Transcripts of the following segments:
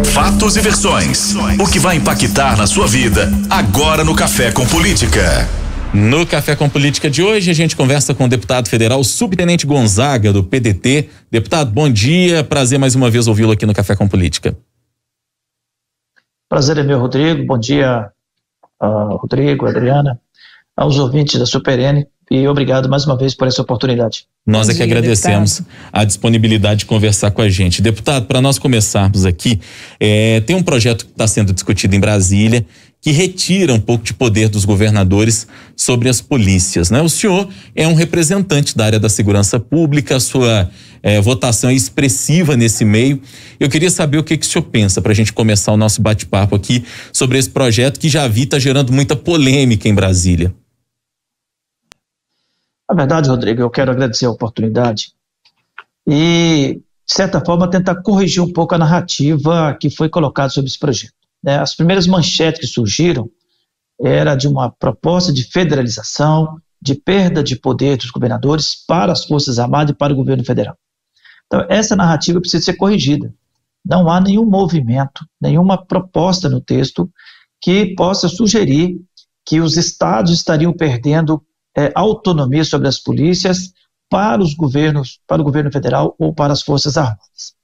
Fatos e versões. O que vai impactar na sua vida agora no Café com Política. No Café com Política de hoje, a gente conversa com o deputado federal Subtenente Gonzaga, do PDT. Deputado, bom dia, prazer mais uma vez ouvi-lo aqui no Café com Política. Prazer é meu, Rodrigo. Bom dia, Rodrigo, Adriana, aos ouvintes da Super N, e obrigado mais uma vez por essa oportunidade. Nós é que agradecemos a disponibilidade de conversar com a gente. Deputado, para nós começarmos aqui, tem um projeto que está sendo discutido em Brasília que retira um pouco de poder dos governadores sobre as polícias, né? O senhor é um representante da área da segurança pública, a sua votação é expressiva nesse meio. Eu queria saber o que o senhor pensa para a gente começar o nosso bate-papo aqui sobre esse projeto que já vi está gerando muita polêmica em Brasília. Na verdade, Rodrigo, eu quero agradecer a oportunidade e, de certa forma, tentar corrigir um pouco a narrativa que foi colocada sobre esse projeto. As primeiras manchetes que surgiram era de uma proposta de federalização, de perda de poder dos governadores para as Forças Armadas e para o governo federal. Então, essa narrativa precisa ser corrigida. Não há nenhum movimento, nenhuma proposta no texto que possa sugerir que os estados estariam perdendo autonomia sobre as polícias para os governos, para o governo federal ou para as Forças Armadas.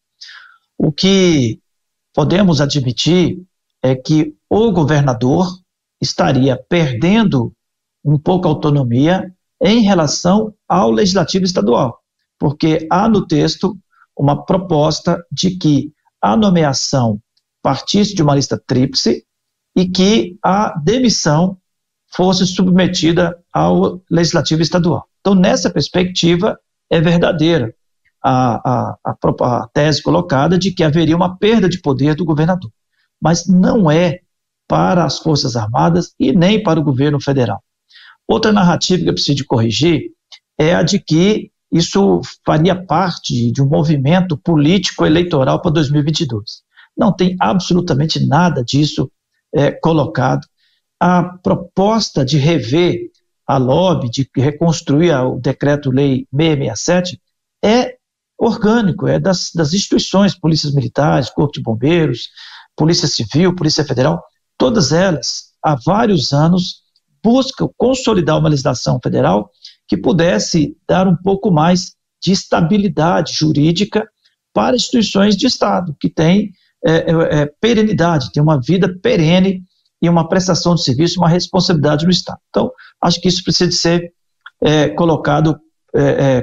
O que podemos admitir é que o governador estaria perdendo um pouco a autonomia em relação ao legislativo estadual, porque há no texto uma proposta de que a nomeação partisse de uma lista tríplice e que a demissão fosse submetida ao legislativo estadual. Então, nessa perspectiva, é verdadeira a tese colocada de que haveria uma perda de poder do governador, mas não é para as Forças Armadas e nem para o governo federal. Outra narrativa que eu preciso de corrigir é a de que isso faria parte de um movimento político eleitoral para 2022. Não tem absolutamente nada disso colocado. A proposta de rever a LOB, de reconstruir o Decreto-Lei 667, é orgânico, é das instituições, polícias militares, Corpo de Bombeiros, Polícia Civil, Polícia Federal, todas elas, há vários anos, buscam consolidar uma legislação federal que pudesse dar um pouco mais de estabilidade jurídica para instituições de Estado, que têm perenidade, têm uma vida perene e uma prestação de serviço, uma responsabilidade no Estado. Então, acho que isso precisa de ser colocado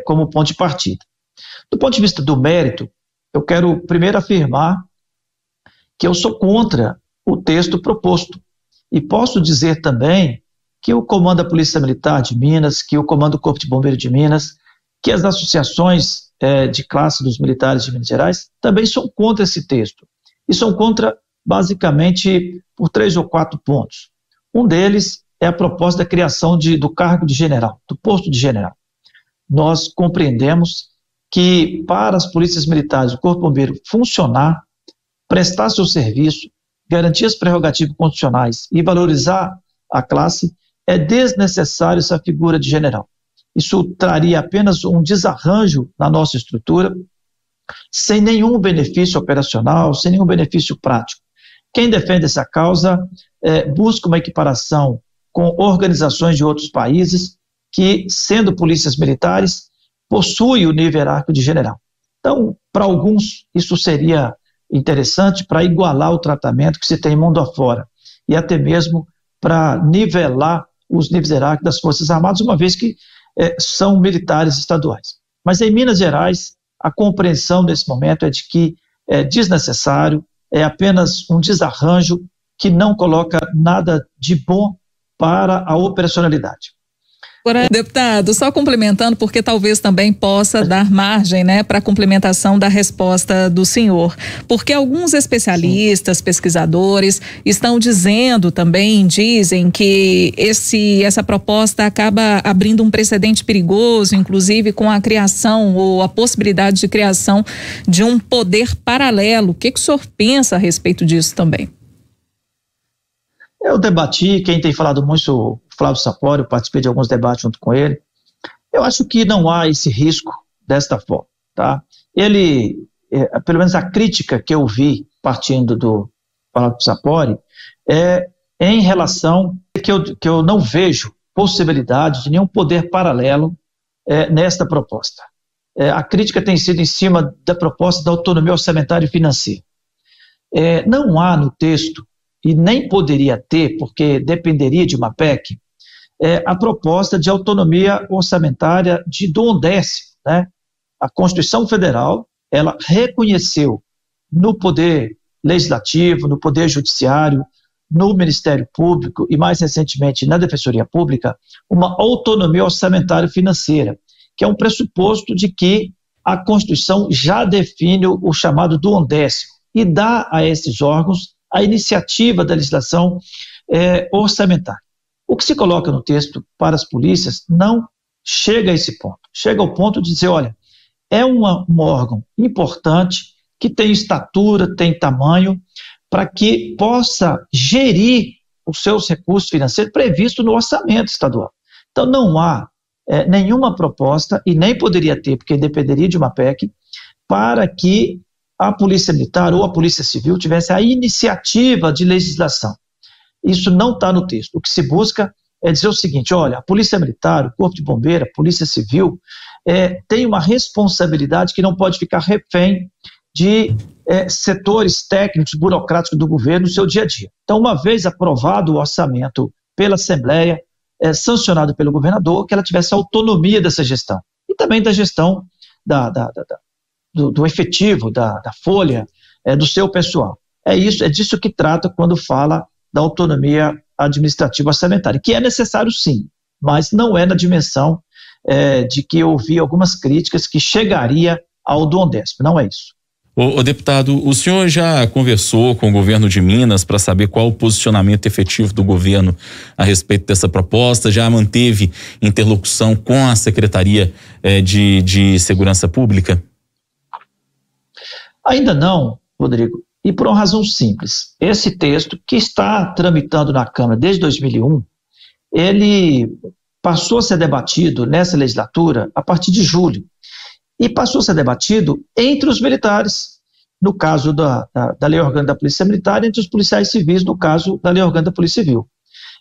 como ponto de partida. Do ponto de vista do mérito, eu quero primeiro afirmar que eu sou contra o texto proposto. E posso dizer também que o Comando da Polícia Militar de Minas, que o Comando do Corpo de Bombeiros de Minas, que as associações de classe dos militares de Minas Gerais também são contra esse texto. E são contra, basicamente, por 3 ou 4 pontos. Um deles é a proposta da criação do cargo de general, do posto de general. Nós compreendemos que para as polícias militares, o Corpo de Bombeiro funcionar, prestar seu serviço, garantir as prerrogativas constitucionais e valorizar a classe, é desnecessário essa figura de general. Isso traria apenas um desarranjo na nossa estrutura, sem nenhum benefício operacional, sem nenhum benefício prático. Quem defende essa causa busca uma equiparação com organizações de outros países que, sendo polícias militares, possuem o nível hierárquico de general. Então, para alguns, isso seria interessante para igualar o tratamento que se tem mundo afora e até mesmo para nivelar os níveis hierárquicos das Forças Armadas, uma vez que são militares estaduais. Mas em Minas Gerais, a compreensão nesse momento é de que é desnecessário, é apenas um desarranjo que não coloca nada de bom para a operacionalidade. Agora, deputado, só complementando, porque talvez também possa dar margem, né, para a complementação da resposta do senhor, porque alguns especialistas, pesquisadores estão dizendo também, dizem que essa proposta acaba abrindo um precedente perigoso, inclusive com a criação ou a possibilidade de criação de um poder paralelo. O que o senhor pensa a respeito disso também? Eu debati, quem tem falado muito, o Flávio Sapori, eu participei de alguns debates junto com ele. Eu acho que não há esse risco desta forma, tá? Ele, pelo menos a crítica que eu vi partindo do Palácio do Sapori, em relação que eu não vejo possibilidade de nenhum poder paralelo nesta proposta. A crítica tem sido em cima da proposta da autonomia orçamentária e financeira. Não há no texto, e nem poderia ter, porque dependeria de uma PEC, a proposta de autonomia orçamentária de Dom Décimo, né? A Constituição Federal, ela reconheceu no Poder Legislativo, no Poder Judiciário, no Ministério Público e, mais recentemente, na Defensoria Pública, uma autonomia orçamentária e financeira, que é um pressuposto de que a Constituição já define o chamado Dom Décimo e dá a esses órgãos a iniciativa da legislação orçamentária. O que se coloca no texto para as polícias não chega a esse ponto. Chega ao ponto de dizer, olha, é um órgão importante, que tem estatura, tem tamanho, para que possa gerir os seus recursos financeiros previstos no orçamento estadual. Então não há nenhuma proposta, e nem poderia ter, porque dependeria de uma PEC, para que a Polícia Militar ou a Polícia Civil tivesse a iniciativa de legislação. Isso não está no texto. O que se busca é dizer o seguinte, olha, a Polícia Militar, o Corpo de Bombeiro, a Polícia Civil, tem uma responsabilidade que não pode ficar refém de setores técnicos, burocráticos do governo no seu dia a dia. Então, uma vez aprovado o orçamento pela Assembleia, sancionado pelo governador, que ela tivesse autonomia dessa gestão. E também da gestão do efetivo, da folha, do seu pessoal. É disso que trata quando fala da autonomia administrativa orçamentária, que é necessário sim, mas não é na dimensão de que eu ouvi algumas críticas que chegaria ao Dom Décimo, não é isso. Ô deputado, o senhor já conversou com o governo de Minas para saber qual o posicionamento efetivo do governo a respeito dessa proposta? Já manteve interlocução com a Secretaria de Segurança Pública? Ainda não, Rodrigo, e por uma razão simples. Esse texto, que está tramitando na Câmara desde 2001, ele passou a ser debatido nessa legislatura a partir de julho. E passou a ser debatido entre os militares, no caso da Lei Orgânica da Polícia Militar, entre os policiais civis, no caso da Lei Orgânica da Polícia Civil.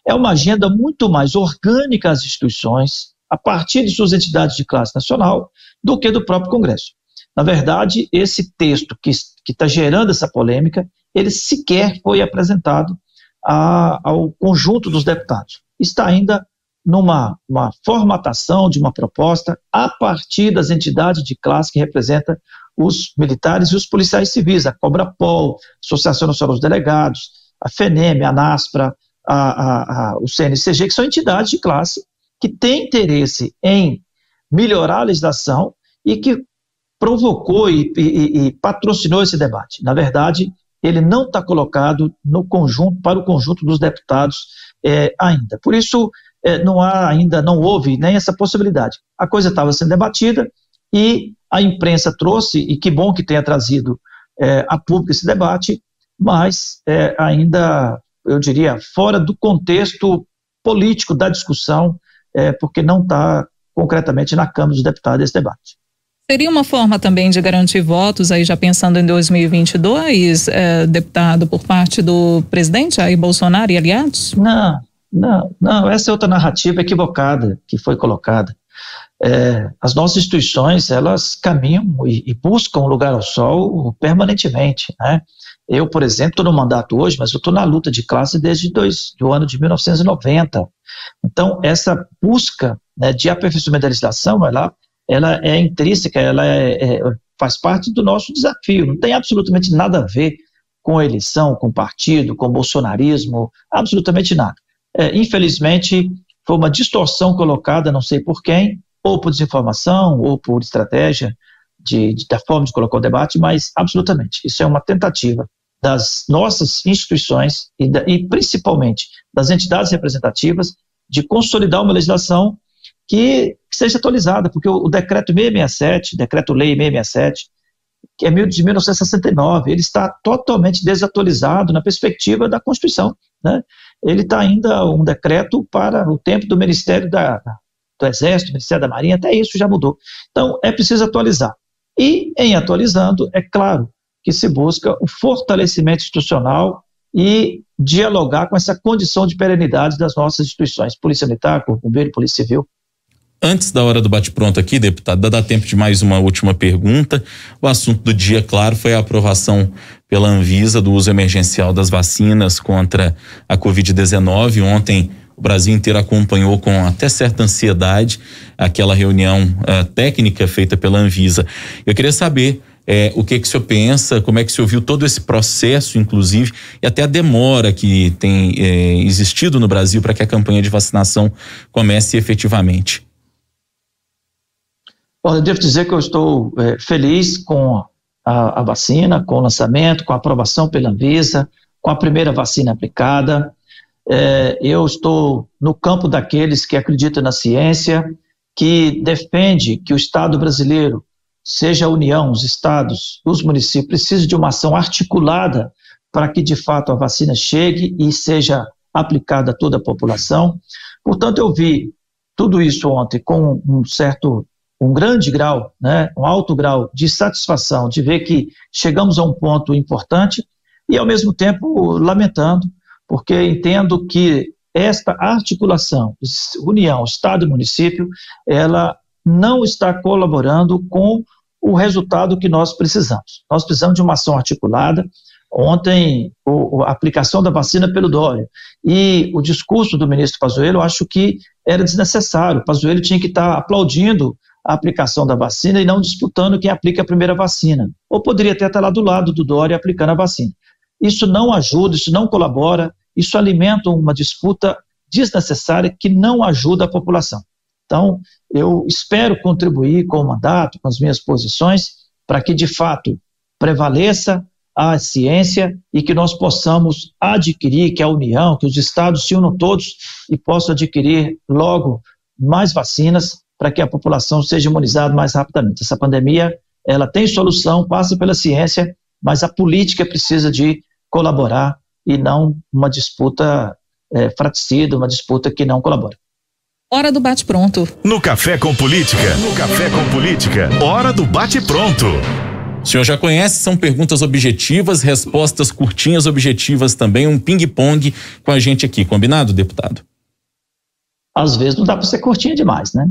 É uma agenda muito mais orgânica às instituições, a partir de suas entidades de classe nacional, do que do próprio Congresso. Na verdade, esse texto que está gerando essa polêmica, ele sequer foi apresentado ao conjunto dos deputados. Está ainda numa formatação de uma proposta a partir das entidades de classe que representam os militares e os policiais civis, a Cobrapol, a Associação Nacional dos Delegados, a FENEM, a NASPRA, o CNCG, que são entidades de classe que têm interesse em melhorar a legislação e que provocou e patrocinou esse debate. Na verdade, ele não está colocado para o conjunto dos deputados ainda. Por isso, não houve nem essa possibilidade. A coisa estava sendo debatida e a imprensa trouxe, e que bom que tenha trazido a público esse debate, mas ainda, eu diria, fora do contexto político da discussão, porque não está concretamente na Câmara dos Deputados esse debate. Seria uma forma também de garantir votos, aí já pensando em 2022, deputado, por parte do presidente Jair Bolsonaro e aliados? Não, essa é outra narrativa equivocada que foi colocada. As nossas instituições, elas caminham e buscam um lugar ao sol permanentemente, né? Eu, por exemplo, estou no mandato hoje, mas eu estou na luta de classe desde o ano de 1990. Então, essa busca, né, de aperfeiçoamento da legislação, ela é intrínseca, ela faz parte do nosso desafio, não tem absolutamente nada a ver com a eleição, com o partido, com o bolsonarismo, absolutamente nada. Infelizmente, foi uma distorção colocada, não sei por quem, ou por desinformação, ou por estratégia da forma de colocar o debate, mas absolutamente, isso é uma tentativa das nossas instituições e principalmente das entidades representativas de consolidar uma legislação que seja atualizada, porque o decreto 667, decreto-lei 667, que é de 1969, ele está totalmente desatualizado na perspectiva da Constituição, né? Ele está ainda um decreto para o tempo do Ministério do Exército, Ministério da Marinha, até isso já mudou. Então, é preciso atualizar. E, em atualizando, é claro que se busca o fortalecimento institucional e dialogar com essa condição de perenidade das nossas instituições, Polícia Militar, Corpo de Bombeiro, Polícia Civil. Antes da hora do bate-pronto aqui, deputado, dá tempo de mais uma última pergunta. O assunto do dia, claro, foi a aprovação pela Anvisa do uso emergencial das vacinas contra a Covid-19. Ontem o Brasil inteiro acompanhou com até certa ansiedade aquela reunião técnica feita pela Anvisa. Eu queria saber o que o senhor pensa, como é que o senhor viu todo esse processo, inclusive, e até a demora que tem existido no Brasil para que a campanha de vacinação comece efetivamente. Bom, eu devo dizer que eu estou feliz com a vacina, com o lançamento, com a aprovação pela Anvisa, com a primeira vacina aplicada. Eu estou no campo daqueles que acreditam na ciência, que defende que o Estado brasileiro, seja a União, os estados, os municípios, precisam de uma ação articulada para que, de fato, a vacina chegue e seja aplicada a toda a população. Portanto, eu vi tudo isso ontem com um grande grau, um alto grau de satisfação de ver que chegamos a um ponto importante e, ao mesmo tempo, lamentando, porque entendo que esta articulação, União, Estado e Município, ela não está colaborando com o resultado que nós precisamos. Nós precisamos de uma ação articulada. Ontem, a aplicação da vacina pelo Dória e o discurso do ministro Pazuello, eu acho que era desnecessário. O Pazuello tinha que estar aplaudindo a aplicação da vacina e não disputando quem aplica a primeira vacina. Ou poderia até estar lá do lado do Dória aplicando a vacina. Isso não ajuda, isso não colabora, isso alimenta uma disputa desnecessária que não ajuda a população. Então, eu espero contribuir com o mandato, com as minhas posições, para que, de fato, prevaleça a ciência e que nós possamos adquirir, que a União, que os estados se unam todos e possam adquirir logo mais vacinas para que a população seja imunizada mais rapidamente. Essa pandemia, ela tem solução, passa pela ciência, mas a política precisa de colaborar e não uma disputa fratricida, uma disputa que não colabora. Hora do bate-pronto. No Café com Política. Hora do bate-pronto. O senhor já conhece, são perguntas objetivas, respostas curtinhas, objetivas também, um ping-pong com a gente aqui, combinado, deputado? Às vezes não dá para ser curtinho demais, né?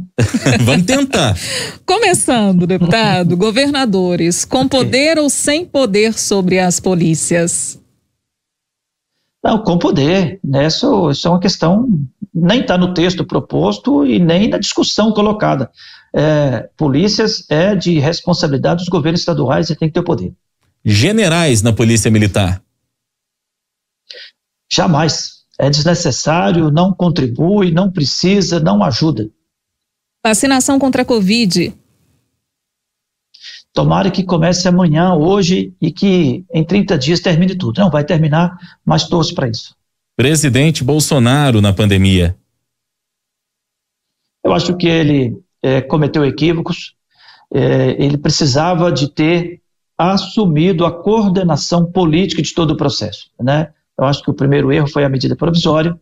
Vamos tentar. Começando, deputado, governadores, com poder ou sem poder sobre as polícias? Não, com poder, né? Isso é uma questão, nem está no texto proposto e nem na discussão colocada. Polícias é de responsabilidade dos governos estaduais e tem que ter poder. Generais na Polícia Militar? Jamais. É desnecessário, não contribui, não precisa, não ajuda. Vacinação contra a Covid? Tomara que comece amanhã, hoje, e que em 30 dias termine tudo. Não vai terminar, mas torço para isso. Presidente Bolsonaro na pandemia? Eu acho que ele cometeu equívocos. Ele precisava de ter assumido a coordenação política de todo o processo, né? Eu acho que o primeiro erro foi a medida provisória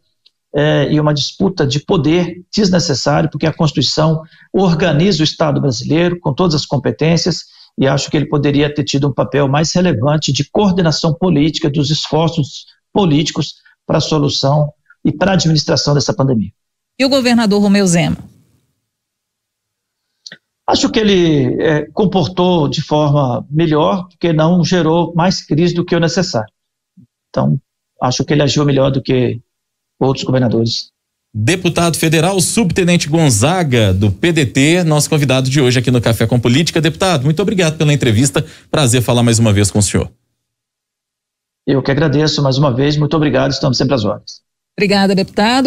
e uma disputa de poder desnecessária, porque a Constituição organiza o Estado brasileiro com todas as competências e acho que ele poderia ter tido um papel mais relevante de coordenação política dos esforços políticos para a solução e para a administração dessa pandemia. E o governador Romeu Zema? Acho que ele comportou de forma melhor, porque não gerou mais crise do que o necessário. Então, acho que ele agiu melhor do que outros governadores. Deputado federal, subtenente Gonzaga, do PDT, nosso convidado de hoje aqui no Café com Política. Deputado, muito obrigado pela entrevista. Prazer falar mais uma vez com o senhor. Eu que agradeço mais uma vez. Muito obrigado. Estamos sempre às ordens. Obrigada, deputado.